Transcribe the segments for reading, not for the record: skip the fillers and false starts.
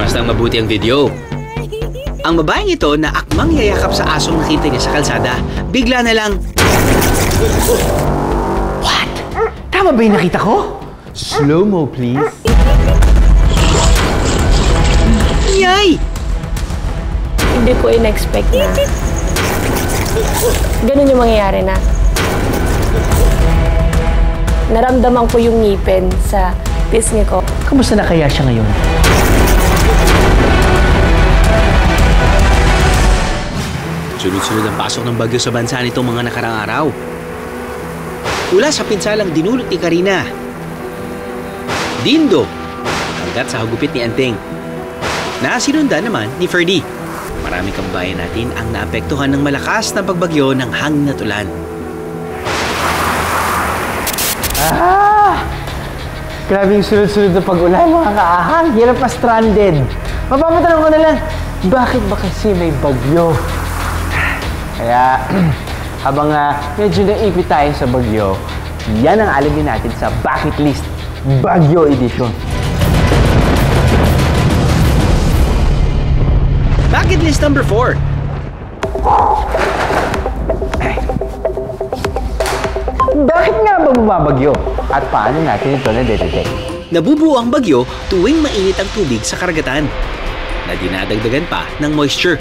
Basta mabuti ang video. Ang babaeng ito na akmang yayakap sa asong nakita niya sa kalsada, bigla na lang... What? Tama ba yung nakita ko? Slow-mo, please. Yay! Hindi ko in-expect na ganun yung mangyayari na. Naramdaman ko yung ngipin sa pisngi ko. Kamusta na kaya siya ngayon? Sunod-sunod ang pasok ng bagyo sa bansa nitong mga nakarang araw. Mula sa pinsalang dinulot ni Karina, Dindo, hanggat sa hagupit ni Anteng, na sinundan naman ni Ferdy. Maraming kababayan natin ang naapektuhan ng malakas na pagbagyo ng hangin at ulan. Grabe yung sunod-sunod na pag-ulan, mga kaahang. Hirap pa stranded. Mapapatanong ko na lang, bakit ba kasi may bagyo? Kaya, habang medyo naipit tayo sa bagyo, yan ang alamin natin sa Bucket List Bagyo Edition. Bucket List number 4. Bakit nga ba bumabagyo? At paano natin ito na-detect? Nabubuo ang bagyo tuwing mainit ang tubig sa karagatan na dinadagdagan pa ng moisture.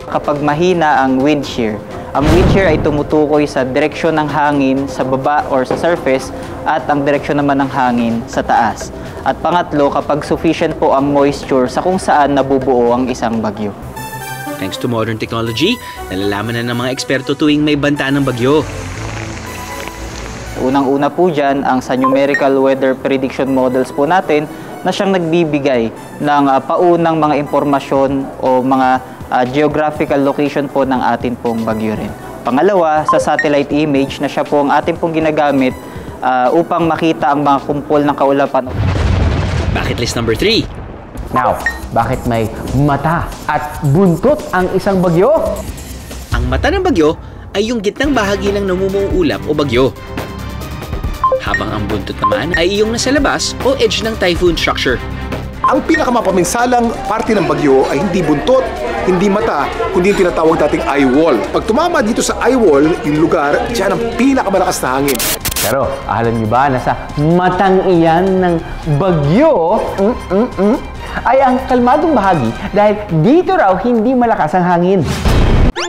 Kapag mahina ang wind shear ay tumutukoy sa direksyon ng hangin sa baba or sa surface at ang direksyon naman ng hangin sa taas. At pangatlo, kapag sufficient po ang moisture sa kung saan nabubuo ang isang bagyo. Thanks to modern technology, nalalaman na ng mga eksperto tuwing may banta ng bagyo. Unang-una po dyan, ang sa numerical weather prediction models po natin na siyang nagbibigay ng paunang mga impormasyon o mga geographical location po ng atin pong bagyo rin. Pangalawa, sa satellite image na siya po ang atin pong ginagamit upang makita ang mga kumpol ng kaulapan. Bucket list number 3. Now, bakit may mata at buntot ang isang bagyo? Ang mata ng bagyo ay yung gitnang bahagi ng namumuong ulap o bagyo. Habang ang buntot naman ay yung nasa labas o edge ng typhoon structure. Ang pinakamapaminsalang parte ng bagyo ay hindi buntot, hindi mata, kundi yung tinatawag nating eye wall. Pag tumama dito sa eye wall, yung lugar, dyan ang pinakamalakas na hangin. Pero alam niyo ba na sa matang iyan ng bagyo ay ang kalmadong bahagi dahil dito raw hindi malakas ang hangin.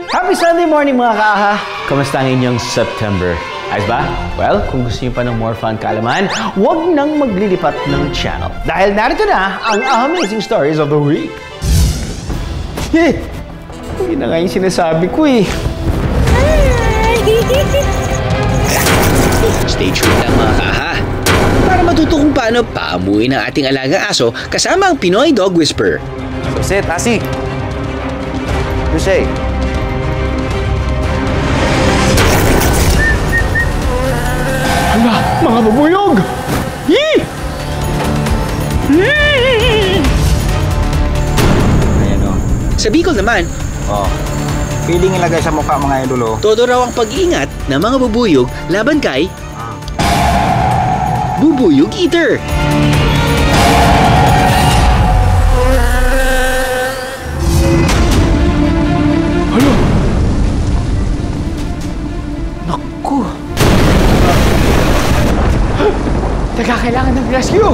Happy Sunday morning mga kaaha! Kamusta ang inyong September? Ayos ba? Well, kung gusto niyo pa ng more fun kaalaman, huwag nang maglilipat ng channel. Dahil narito na ang amazing stories of the week. Yun na nga yung sinasabi ko eh. Stay tuned lang mga kaha para matuto kung paano paamuin ang ating alagang aso kasama ang Pinoy Dog Whisperer. Sit, Asi! Lucy! Hala, mga babuyog! Yee! Ayan o. Sa Bicol naman, Piling ilagay sa mukha mga idolo. todo raw ang pag-iingat ng mga bubuyog laban kay Bubuyog Eater. Hala! Naku! Teka, kailangan ng rescue!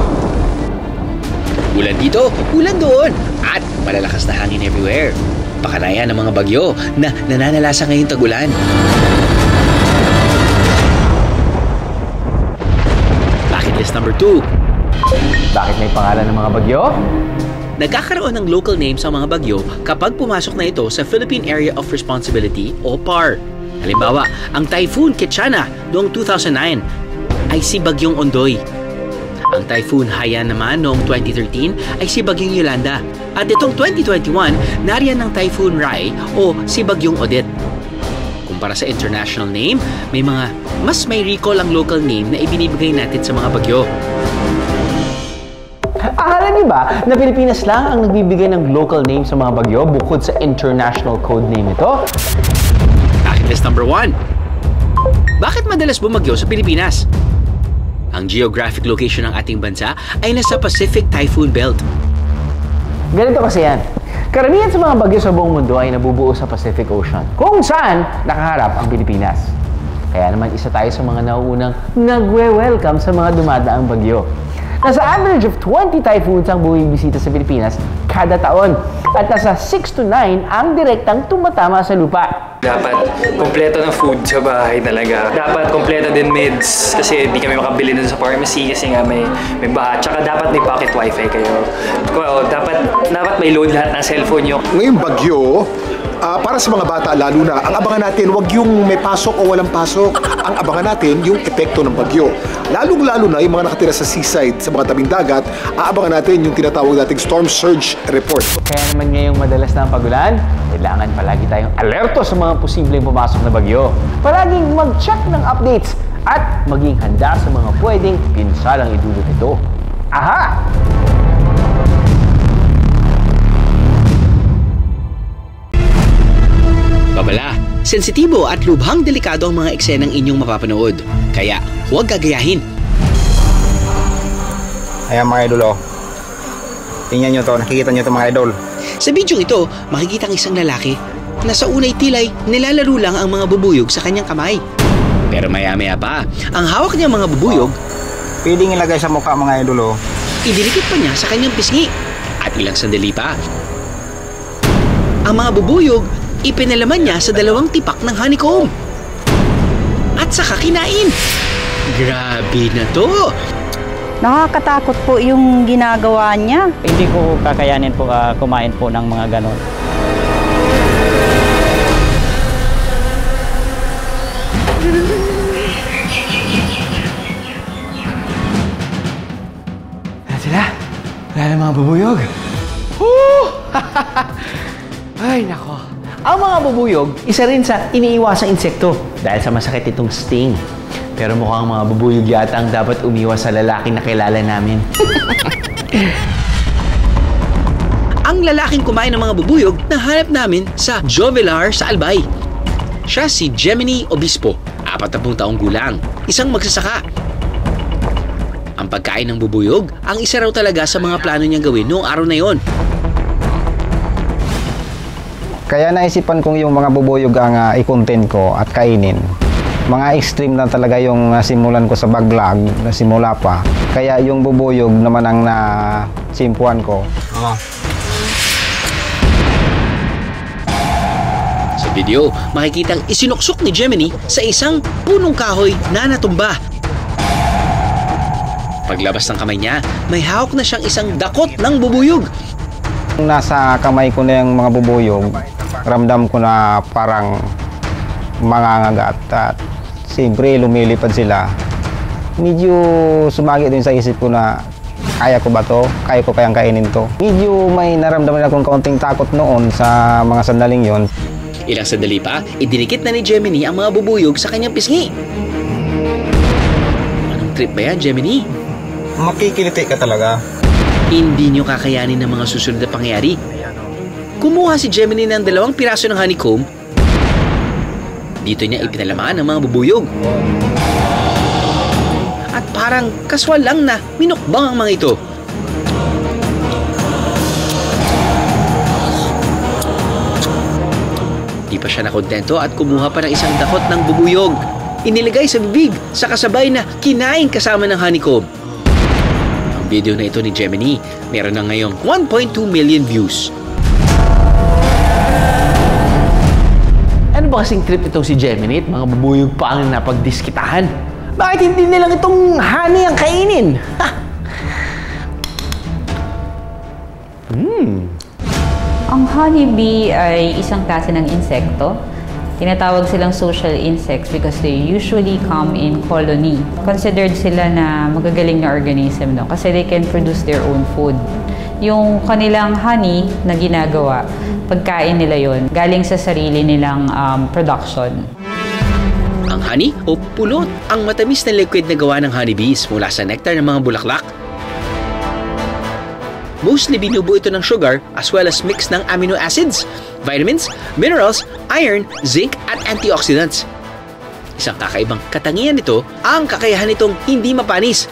Ulan dito, ulan doon, at malalakas na hangin everywhere. Pakanayan ng mga bagyo na nananalasa ngayong tag-ulan. Bucket list number 2. Bakit may pangalan ng mga bagyo? Nagkakaroon ng local name sa mga bagyo kapag pumasok na ito sa Philippine Area of Responsibility o PAR. Halimbawa, ang Typhoon Kechana noong 2009 ay si Bagyong Ondoy. Ang Typhoon Haiyan naman noong 2013 ay si Bagyong Yolanda. At itong 2021, nariyan ng Typhoon Rai o si Bagyong Odette. Kumpara sa international name, may mga mas may recall ang local name na ibinibigay natin sa mga bagyo. Akala niyo ba na Pilipinas lang ang nagbibigay ng local name sa mga bagyo bukod sa international code name ito? Bucket list number 1. Bakit madalas bumagyo sa Pilipinas? Ang geographic location ng ating bansa ay nasa Pacific Typhoon Belt. Ganito kasi yan. Karamihan sa mga bagyo sa buong mundo ay nabubuo sa Pacific Ocean, kung saan nakaharap ang Pilipinas. Kaya naman isa tayo sa mga nauunang nagwe-welcome sa mga dumadaang bagyo. Nasa average of 20 typhoons ang bumibisita sa Pilipinas kada taon. At nasa 6 to 9 ang direktang tumatama sa lupa. Dapat kompleto ng food sa bahay talaga. Dapat kompleto din meds kasi hindi kami makabili dun sa pharmacy kasi nga may baha. Tsaka dapat may pocket wifi kayo. Dapat may load lahat ng cellphone nyo. Ngayong bagyo, para sa mga bata lalo na, ang abangan natin, wag yung may pasok o walang pasok. Ang abangan natin, yung epekto ng bagyo. Lalong-lalo na yung mga nakatira sa seaside, sa mga tabing dagat, aabangan natin yung tinatawag nating storm surge report. Kaya naman ngayong madalas na ang pagulan, kailangan palagi tayong alerto sa mga posibleng pumasok na bagyo. Palaging mag-check ng updates at maging handa sa mga pwedeng pinsalang idulot ito. Aha! Babala, sensitibo at lubhang delikado ang mga eksenang inyong mapapanood. Kaya huwag gagayahin. Ayan mga idol, oh. Tingnan nyo to, nakikita nyo to mga idol. Sa bidyong ito, makikita ang isang lalaki na sa unay tilay nilalaro lang ang mga bubuyog sa kanyang kamay. Pero maya-maya pa, ang hawak niyang mga bubuyog, Pwedeng ilagay sa mukha mga idol, oh. idinikit pa niya sa kanyang pisngi. At ilang sandali pa, ang mga bubuyog, ipinalaman niya sa 2 tipak ng honeycomb. At saka kinain. Grabe na to! Nakakatakot po yung ginagawa niya. Hindi ko kakayanin po kumain po ng mga ganon. Sila, wala na mga bubuyog. Ay, nako. Ang mga bubuyog, isa rin sa iniiwasang insekto dahil sa masakit itong sting. Pero mukhang mga bubuyog yata ang dapat umiwas sa lalaking nakilala namin. Ang lalaking kumain ng mga bubuyog nahanap namin sa Jovelar sa Albay. Siya si Gemini Obispo, 40 taong gulang, isang magsasaka. Ang pagkain ng bubuyog, ang isa raw talaga sa mga plano niyang gawin noong araw na yon. Kaya naisipan kong yung mga bubuyog ang i-content ko at kainin. Mga extreme na talaga yung simulan ko sa vlog na simula pa. Kaya yung bubuyog naman ang nasimpuan ko. Sa video, makikitang isinuksok ni Gemini sa isang punong kahoy na natumba. Paglabas ng kamay niya, may hawak na siyang isang dakot ng bubuyog. Nasa kamay ko na yung mga bubuyog, ramdam ko na parang mangangagat at siyempre lumilipad sila. Medyo sumagi din sa isip ko na kaya ko ba to? Kaya ko kayang kainin to? Medyo may naramdaman akong kaunting takot noon sa mga sandaling yon. Ilang sandali pa, idinikit na ni Gemini ang mga bubuyog sa kanyang pisngi. Anong trip ba yan, Gemini? Makikiliti ka talaga. Hindi nyo kakayanin ng mga susunod na pangyayari. Kumuha si Gemini ng 2 piraso ng honeycomb. Dito niya ipinalamaan ang mga bubuyog. At parang kaswal lang na minukbang ang mga ito. Di pa siya nakontento at kumuha pa ng isang dakot ng bubuyog. Inilagay sa bibig sa kasabay na kinain kasama ng honeycomb. Ang video na ito ni Gemini, meron na ngayong 1.2 million views. Ano ba kasing trip itong si Gemini at mga bubuyog pa ang napagdiskitahan? Bakit hindi nilang itong honey ang kainin? Ang honeybee ay isang klase ng insekto. Tinatawag silang social insects because they usually come in colony. Considered sila na magagaling na organism, no? Kasi they can produce their own food. Yung kanilang honey na ginagawa, pagkain nila yon galing sa sarili nilang production. Ang honey o pulot, ang matamis na liquid na gawa ng honeybees mula sa nectar ng mga bulaklak. Mostly binubuo ito ng sugar as well as mix ng amino acids, vitamins, minerals, iron, zinc at antioxidants. Isang kakaibang katangian nito ang kakayahan nitong hindi mapanis.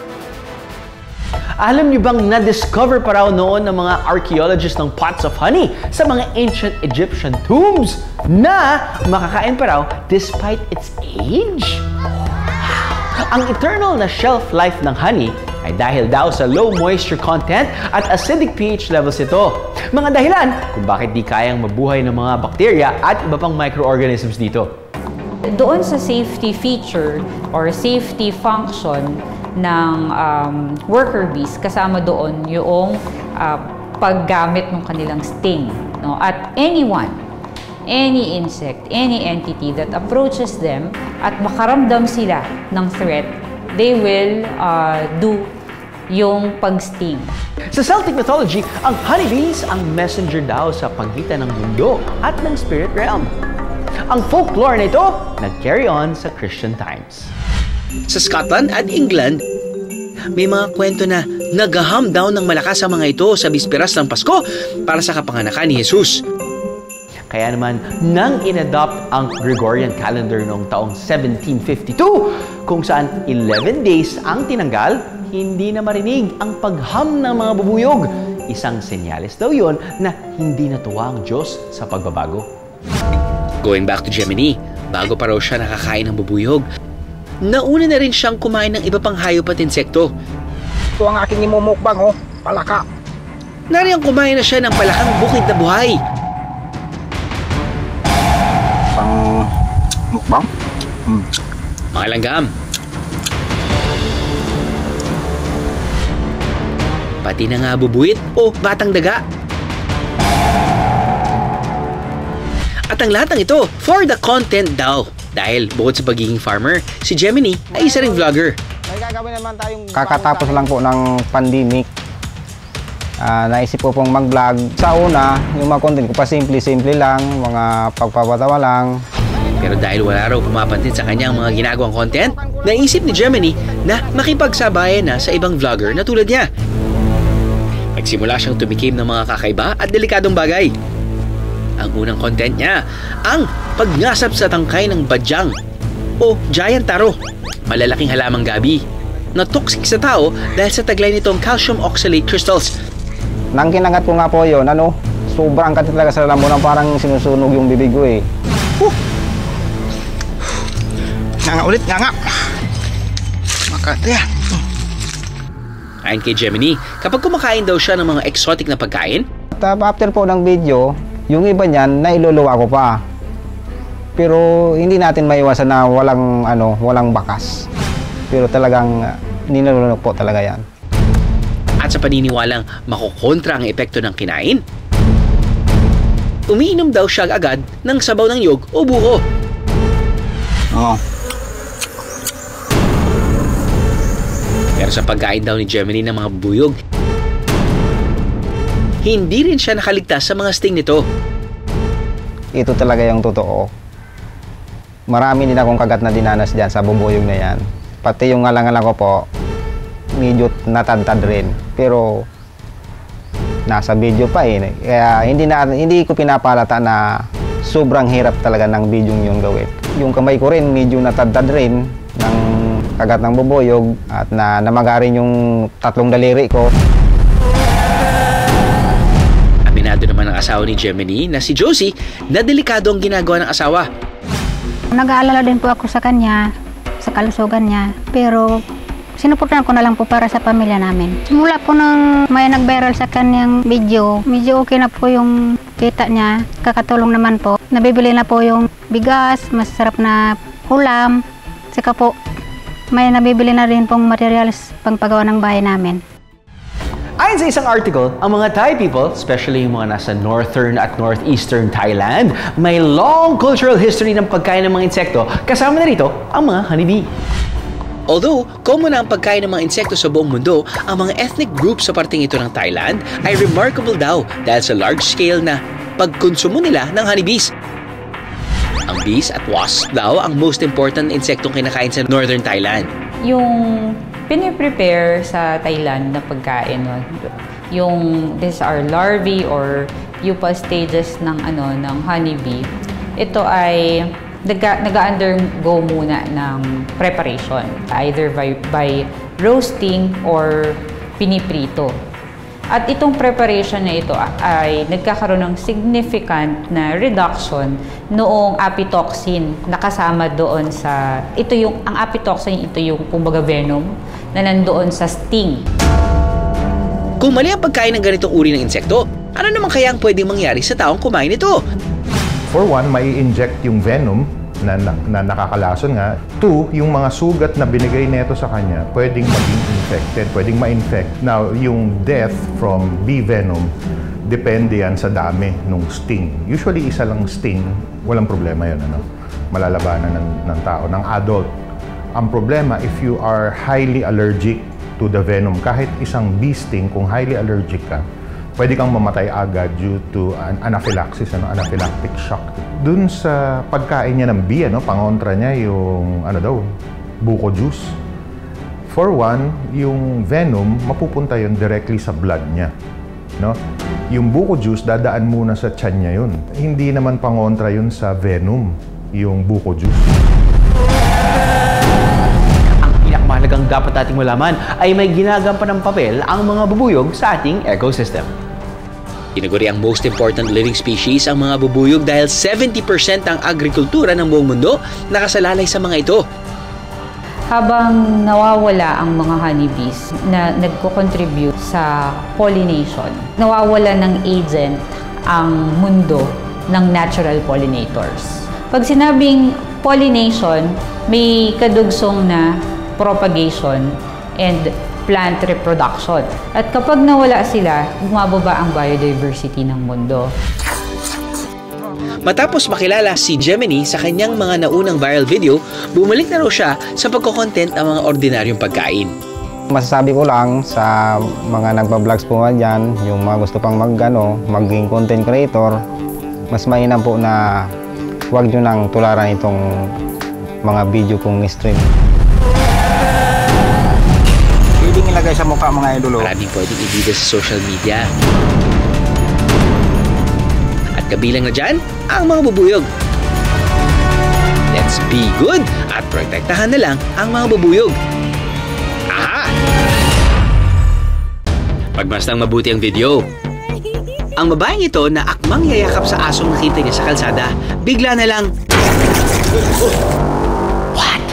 Alam niyo bang na-discover pa raw noon ng mga archaeologists ng pots of honey sa mga ancient Egyptian tombs na makakain pa raw despite its age? Ang eternal na shelf life ng honey ay dahil daw sa low moisture content at acidic pH levels ito. Mga dahilan kung bakit di kayang mabuhay ng mga bakterya at iba pang microorganisms dito. Doon sa safety feature or safety function ng worker bees, kasama doon yung paggamit ng kanilang sting. No? At anyone, any insect, any entity that approaches them at makaramdam sila ng threat, they will do yung pag-sting. Sa Celtic mythology, ang honeybees ang messenger daw sa pagitan ng mundo at ng spirit realm. Ang folklore na ito nag-carry on sa Christian times. Sa Scotland at England, may mga kwento na naghaham daw ng malakas ang mga ito sa bisperas ng Pasko para sa kapanganakan ni Jesus. Kaya naman, nang inadopt ang Gregorian calendar noong taong 1752, kung saan 11 days ang tinanggal, hindi na marinig ang pagham ng mga bubuyog. Isang senyales daw yon na hindi natuwa ang Diyos sa pagbabago. Going back to Gemini, bago pa raw siya nakakain ng bubuyog, nauna na rin siyang kumain ng iba pang hayop at insekto. Ito ang aking imumukbang, oh, palaka. Nariyang kumain na siya ng palakang bukid na buhay. Pang mukbang? Mga langgam. Pati na nga bubuit o batang daga. At ang lahat ng ito, for the content daw. Dahil bukod sa pagiging farmer, si Gemini ay isa ring vlogger. Kakatapos lang po ng pandemic, naisip ko pong mag-vlog. Sa una, yung mga content ko pa simple-simple lang, mga pagpapatawa lang. Pero dahil wala raw pumapansin sa kanya ang mga ginagawang content, naisip ni Gemini na makipagsabayan na sa ibang vlogger na tulad niya. Nagsimula siyang tumikim ng mga kakaiba at delikadong bagay. Ang unang content niya, ang pagngasap sa tangkay ng badyang o giant taro, malalaking halamang gabi, na toxic sa tao dahil sa taglay nitong calcium oxalate crystals. Nang kinagat ko nga po yun, sobrang katit talaga sa lambunan, parang sinusunog yung bibig ko eh. Nga ulit, nga. Makati. Ayon kay Gemini, kapag kumakain daw siya ng mga exotic na pagkain, after po ng video, yung iba niyan, nailuluwa ko pa. Pero hindi natin maiwasan na walang bakas. Pero talagang ninulunok po talaga yan. At sa paniniwalang makokontra ang epekto ng kinain, umiinom daw siya agad ng sabaw ng niyog o buho. Oo. Pero sa pagkain daw ni Gemini ng mga bubuyog, hindi rin siya nakaligtas sa mga sting nito. Ito talaga yung totoo. Marami din akong kagat na dinanas dyan sa bubuyog na yan. Pati yung ngalangalan ko po, medyo natadtad rin. Pero nasa video pa eh. Kaya hindi ko pinapalata na sobrang hirap talaga ng video yun gawin. Yung kamay ko rin medyo natadtad rin ng kagat ng bubuyog at namagarin yung 3 daliri ko. Aminado naman ang asawa ni Gemini na si Josie na delikado ang ginagawa ng asawa. Nag-aalala din po ako sa kanya, sa kalusugan niya, pero sinuportahan ko na lang po para sa pamilya namin. Simula po nang may nag-viral sa kanyang video, medyo okay na po yung kita niya, kakatulong naman po. Nabibili na po yung bigas, masarap na ulam, saka po may nabibili na rin pong materials pangpagawa ng bahay namin. Ayon sa isang article, ang mga Thai people, especially yung mga nasa northern at northeastern Thailand, may long cultural history ng pagkain ng mga insekto, kasama na rito ang mga honeybee. Although, common na ang pagkain ng mga insekto sa buong mundo, ang mga ethnic groups sa parting ito ng Thailand ay remarkable daw dahil sa large scale na pagkonsumo nila ng honeybees. Ang bees at wasps daw ang most important insektong kinakain sa northern Thailand. Yung piniprepare sa Thailand na pagkain, these are larvae or pupa stages ng honeybee. Ito ay nag-undergo muna ng preparation, either by roasting or piniprito. At itong preparation na ito ay nagkakaroon ng significant na reduction noong apitoxin na kasama doon sa, ang apitoxin, ito yung kumbaga venom na nandoon sa sting. Kung mali ang pagkain ng ganitong uri ng insekto, ano naman kaya ang pwedeng mangyari sa taong kumain ito? For one, mai-inject yung venom na nakakalason nga. Two, yung mga sugat na binigay nito sa kanya, pwedeng maging infected, pwedeng ma-infect. Now, yung death from bee venom, depende yan sa dami ng sting. Usually, isa lang sting, walang problema yun, ano? Malalabanan ng tao, ng adult. Ang problema, if you are highly allergic to the venom, kahit isang bee sting, kung highly allergic ka, pwede kang mamatay agad due to anaphylaxis, anaphylactic shock. Dun sa pagkain niya ng bee, pangontra niya yung buko juice. For one, yung venom, mapupunta yun directly sa blood niya. No? Yung buko juice, dadaan muna sa tiyan niya yun. Hindi naman pangontra yun sa venom, yung buko juice. Mahalagang dapat nating malaman ay may ginagampan ng papel ang mga bubuyog sa ating ecosystem. Tinaguri ang most important living species ang mga bubuyog dahil 70% ang agrikultura ng buong mundo nakasalalay sa mga ito. Habang nawawala ang mga honeybees na nagko-contribute sa pollination, nawawala ng agent ang mundo ng natural pollinators. Pag sinabing pollination, may kadugsong na propagation and plant reproduction. At kapag nawala sila, bumababa ang biodiversity ng mundo. Matapos makilala si Gemini sa kanyang mga naunang viral video, bumalik na raw siya sa pagko-content ang mga ordinaryong pagkain. Masasabi ko lang sa mga nagpa-vlogs po dyan, yung mga gusto pang maging content creator, mas mainam po na huwag nyo nang tularan itong mga video kong stream. Pwedeng ilagay sa mukha mga idolo. Maraming pwedeng ibida sa social media. At kabilang na dyan, ang mga bubuyog. Let's be good at protektahan na lang ang mga bubuyog. Aha! Pagmastang mabuti ang video. Ang babaeng ito na akmang yayakap sa asong nakita niya sa kalsada, bigla na lang... What?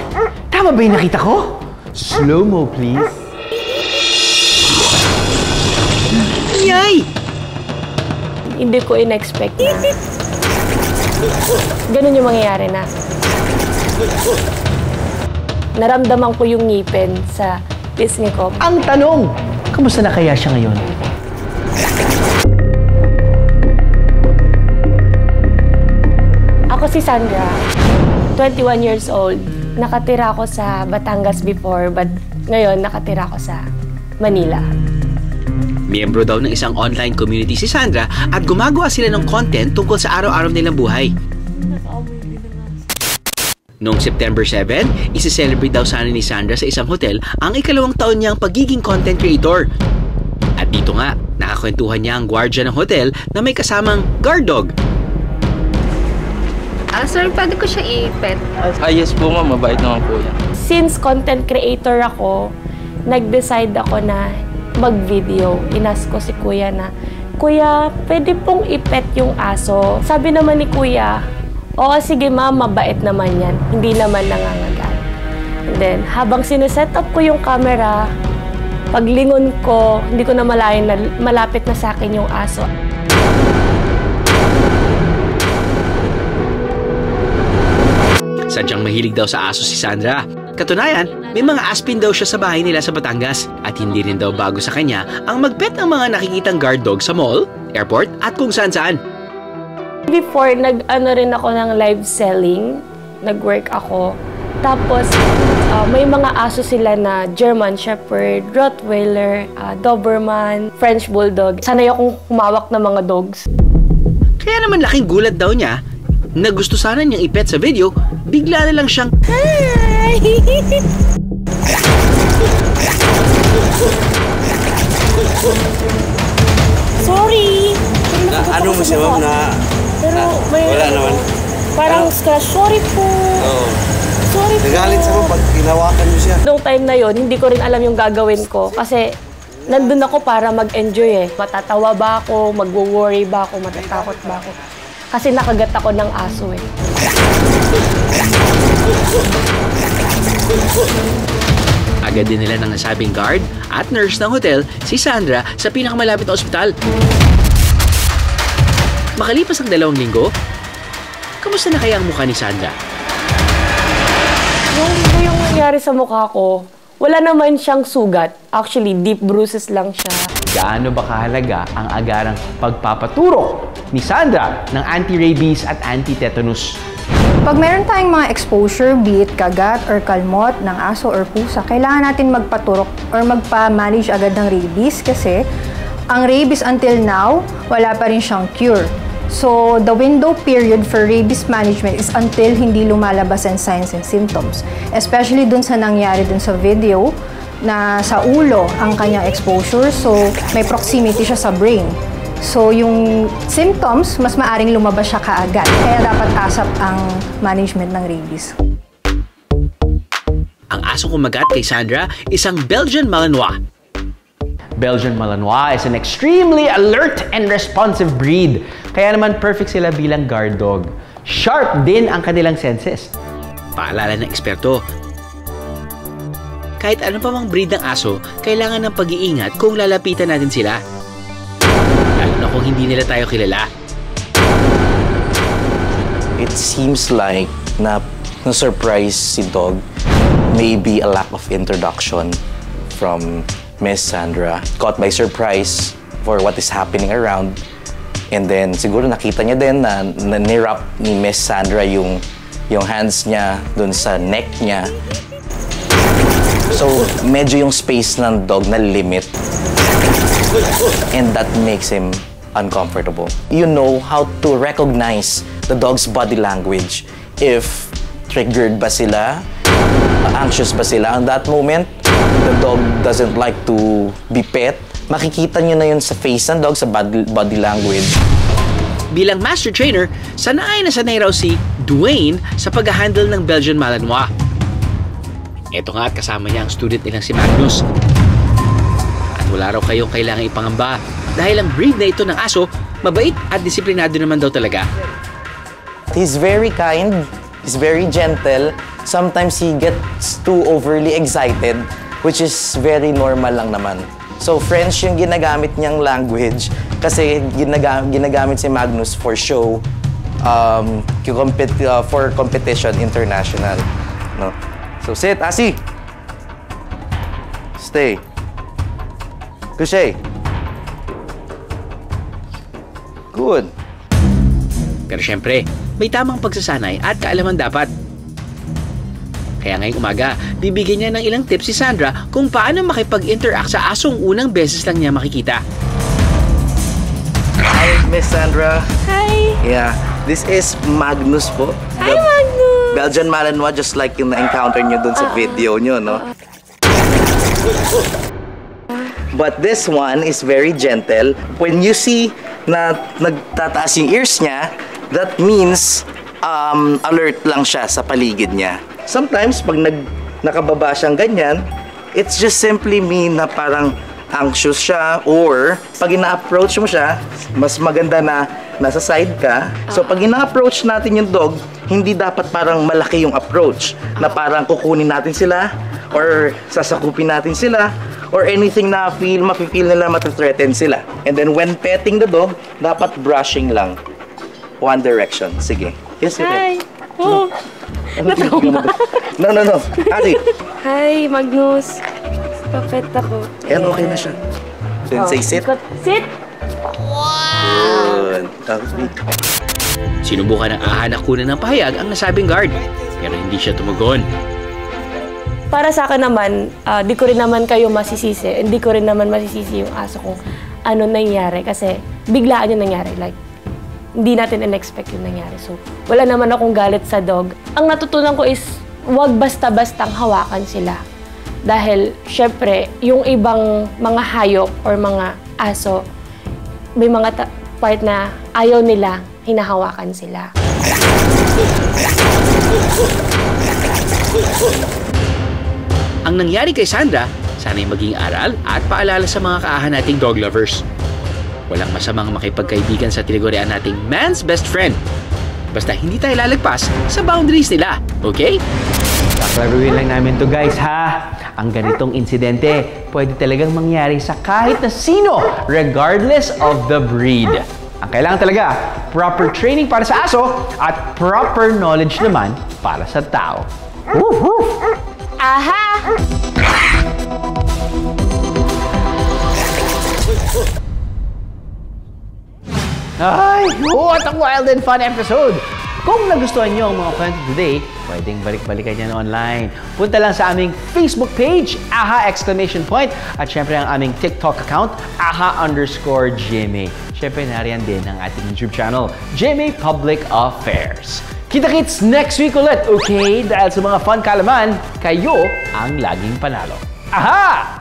Tama ba yung nakita ko? Slow-mo, please. Yay! Hindi ko in-expect na ganun yung mangyayari na. Naramdaman ko yung ngipin sa pisngi ko. Ang tanong, kamusta na kaya siya ngayon? Ako si Sandra, 21 years old. Nakatira ako sa Batangas before, but ngayon nakatira ako sa Manila. Miyembro daw ng isang online community si Sandra at gumagawa sila ng content tungkol sa araw-araw nilang buhay. Noong September 7, isi-celebrate daw sana ni Sandra sa isang hotel ang ikalawang taon niyang pagiging content creator. At dito nga, nakakwentuhan niya ang guardia ng hotel na may kasamang guard dog. Sir, pwede ko siya i-pet? Yes po ma'am, mabait naman po yan. Since content creator ako, nag-decide ako na mag-video. Inas ko si Kuya na, Kuya, pwede pong i-pet yung aso. Sabi naman ni Kuya, oo, sige ma'am, mabait naman yan. Hindi naman nangangagat. And then, habang sineset up ko yung camera, paglingon ko, hindi ko na malayan na malapit na sa akin yung aso. Sadyang mahilig daw sa aso si Sandra. Katunayan, may mga aspin daw siya sa bahay nila sa Batangas at hindi rin daw bago sa kanya ang mag-pet ng mga nakikitang guard dog sa mall, airport at kung saan-saan. Before, rin ako ng live selling. Nag-work ako. Tapos, may mga aso sila na German Shepherd, Rottweiler, Doberman, French Bulldog. Sanay akong humawak ng mga dogs. Kaya naman laking gulat daw niya na gusto sana niyang i-pet sa video, bigla na lang siyang hi! Sorry! Ano mo siya ma'am na... Pero may... Wala naman. Parang scratch. Sorry po. Oo. Sorry po. Nagalit sa mo pag hinawakan mo siya. Noong time na yon, hindi ko rin alam yung gagawin ko kasi nandun ako para mag-enjoy eh. Matatawa ba ako, magwo-worry ba ako, matatakot ba ako. Kasi nakagat ako ng aso eh. Agad din nila ng nasabing guard at nurse ng hotel si Sandra sa pinakamalapit na ospital. Makalipas ang 2 linggo, kamusta na kaya ang mukha ni Sandra? Yung nangyari sa mukha ko, wala naman siyang sugat. Actually, deep bruises lang siya. Gaano ba kahalaga ang agarang pagpapaturok ni Sandra ng anti-rabies at anti-tetanus? Pag meron tayong mga exposure, be it kagat or kalmot ng aso or pusa, kailangan natin magpaturok or magpa-manage agad ng rabies kasi ang rabies until now, wala pa rin siyang cure. So, the window period for rabies management is until hindi lumalabas ang signs and symptoms. Especially dun sa nangyari dun sa video na sa ulo ang kanyang exposure. So, may proximity siya sa brain. So, yung symptoms, mas maaring lumabas siya kaagad. Kaya dapat ASAP ang management ng rabies. Ang asong kumagat kay Sandra, isang Belgian Malinois. Belgian Malinois is an extremely alert and responsive breed. Kaya naman perfect sila bilang guard dog. Sharp din ang kanilang senses. Paalala ng eksperto, kahit ano pa mang breed ng aso, kailangan ng pag-iingat kung lalapitan natin sila. Lalo na kung hindi nila tayo kilala. It seems like na-surprise si Dog. Maybe a lack of introduction from Miss Sandra. Caught by surprise for what is happening around. And then siguro nakita niya din na nirap ni Miss Sandra yung hands niya dun sa neck niya. So medyo yung space ng dog na limit. And that makes him uncomfortable. You know how to recognize the dog's body language. If triggered ba sila, anxious ba sila on that moment, the dog doesn't like to be pet, makikita nyo na yun sa face ng dog, sa body language. Bilang master trainer, sanay na sanay raw si Dwayne sa pag-handle ng Belgian Malinois. Ito nga at kasama niya ang student nilang si Magnus. At wala raw kayong kailangan ipangamba dahil ang breed na ito ng aso, mabait at disiplinado naman daw talaga. He's very kind, he's very gentle. Sometimes he gets too overly excited, which is very normal lang naman. So French yung ginagamit niyang language kasi ginagamit si Magnus for show, for competition international. No? So sit, Asi. Stay. Couché. Good. Pero syempre, may tamang pagsasanay at kaalaman dapat. Kaya ngayong umaga, bibigyan niya ng ilang tips si Sandra kung paano makipag-interact sa asong unang beses lang niya makikita. Hi, Miss Sandra. Hi! Yeah, this is Magnus po. Hi, Magnus! Belgian Malinois, just like yung na-encounter nyo dun sa video nyo, no? But this one is very gentle. When you see na nagtataas yung ears niya, that means alert lang siya sa paligid niya. Sometimes, pag nakababa siyang ganyan, it's just simply mean na parang anxious siya, or pag ina-approach mo siya, mas maganda na nasa side ka. So pag ina-approach natin yung dog, hindi dapat parang malaki yung approach na parang kukunin natin sila or sasakupin natin sila or anything na mafe-feel nila mati-threaten sila. And then when petting the dog, dapat brushing lang. One direction. Sige. Yes, Hi! Oh! No. Adi. Hi, Magnus. Papet ako. Yan, okay na siya. Then say sit. Sit! Good. Sinubukan ng ahanak kunan ng pahayag ang nasabing guard, pero hindi siya tumugon. Para sa akin naman, di ko rin naman kayo masisisi. Hindi ko rin naman masisisi yung aso kung ano nangyari. Kasi biglaan yung nangyari. Like, hindi natin in-expect yung nangyari. So, wala naman akong galit sa dog. Ang natutunan ko is, huwag basta-bastang hawakan sila. Dahil, syempre, yung ibang mga hayop or mga aso, may mga part na ayaw nila, hinahawakan sila. Ang nangyari kay Sandra, Sana'y maging aral at paalala sa mga kaahan nating dog lovers. Walang masamang makipagkaibigan sa tinagurian nating man's best friend. Basta hindi tayo lalagpas sa boundaries nila, okay? Kaklaruin lang namin to guys ha. Ang ganitong insidente pwede talagang mangyari sa kahit na sino regardless of the breed. Ang kailangan talaga, proper training para sa aso at proper knowledge naman para sa tao. Woof, woof. Aha! Ay, what a wild and fun episode! Kung nagustuhan nyo ang mga kwento today, pwedeng balik-balikan yan online. Punta lang sa aming Facebook page, AHA! At syempre ang aming TikTok account, AHA_GMA. Syempre nariyan din ang ating YouTube channel, GMA Public Affairs. Kita-kits next week ulit, okay? Dahil sa mga fun kalaman, kayo ang laging panalo. AHA!